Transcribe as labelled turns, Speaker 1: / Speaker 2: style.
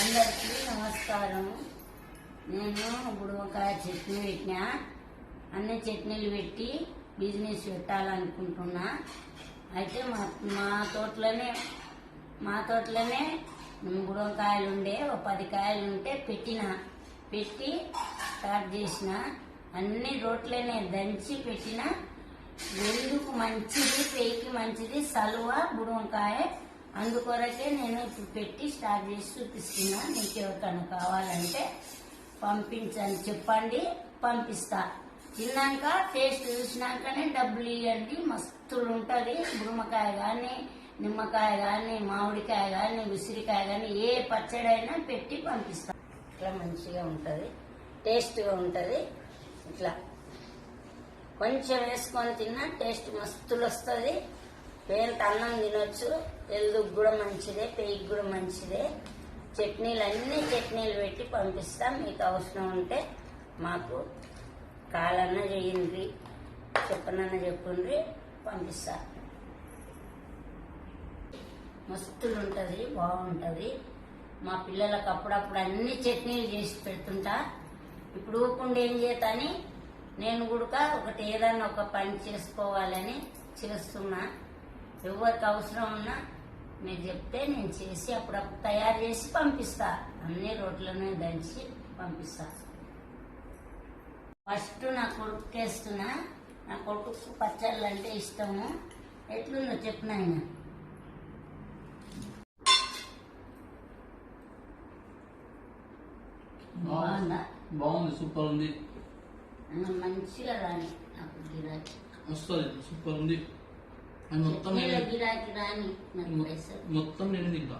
Speaker 1: అందరికీ నమస్కారం. నేను బుడమకాయ చట్నీ పెట్టినా. అన్ని చట్నీలు పెట్టి బిజినెస్ పెట్టాలనుకుంటున్నా. అయితే మా తోటలోనే బుడమకాయలు ఉండే 10 కాయలు ఉంటే పెట్టి స్టార్ట్ చేసిన. అన్ని రోట్లనే దంచి పెట్టిన. వెందుకు మంచిది, పేయికి మంచిది సలువ బుడమకాయ. అందుకొరకే నేను ఇప్పుడు పెట్టి స్టార్ట్ చేసి చూపిస్తున్నా. మీకు ఎవరికైనా కావాలంటే పంపించండి, చెప్పండి, పంపిస్తా. తిన్నాక టేస్ట్ చూసినాకనే డబ్బులు ఇవ్వండి. మస్తులు ఉంటుంది బుడమకాయ కానీ, నిమ్మకాయ కానీ, మామిడికాయ కానీ, ఉసిరికాయ కానీ ఏ పచ్చడి అయినా పెట్టి పంపిస్తా. ఇట్లా మంచిగా ఉంటుంది, టేస్ట్గా ఉంటుంది. ఇట్లా కొంచెం వేసుకొని తిన్నా టేస్ట్ మస్తులు వస్తుంది. పేరుతో అన్నం తినొచ్చు. ఎల్లుకు కూడా మంచిదే, పేయికి కూడా మంచిదే. అన్ని చట్నీలు పెట్టి పంపిస్తాం. మీకు అవసరం ఉంటే మాకు కాలన్నా చేయండి, చెప్పనన్నా చెప్పుండ్రి, పంపిస్తా. మస్తులు ఉంటుంది, బాగుంటుంది. మా పిల్లలకు అప్పుడప్పుడు అన్ని చట్నీలు చేసి పెడుతుంటా. ఇప్పుడు ఊకుండా ఏం చేతాని నేను కూడా ఒకటి ఏదన్నా ఒక పని చేసుకోవాలని చేస్తున్నా. ఎవరికి అవసరం ఉన్నా మీరు చెప్తే నేను చేసి అప్పుడప్పుడు తయారు చేసి పంపిస్తా. అన్ని రోట్లనే దంచి పంపిస్తా. ఫస్ట్ నా కొడుకు వేస్తున్నా. నా కొడుకు పచ్చళ్ళు అంటే ఇష్టము. ఎట్లుందో చెప్పు నాయన. బాగుందా?
Speaker 2: బాగుంది, సూపర్ ఉంది.
Speaker 1: మంచిగా రాని నాకు గిరాకీ
Speaker 2: వస్తుంది, సూపర్ ఉంది. మొత్తం
Speaker 1: గిరాకీ రాని నాకు పైసలు
Speaker 2: మొత్తం నేను తింటా.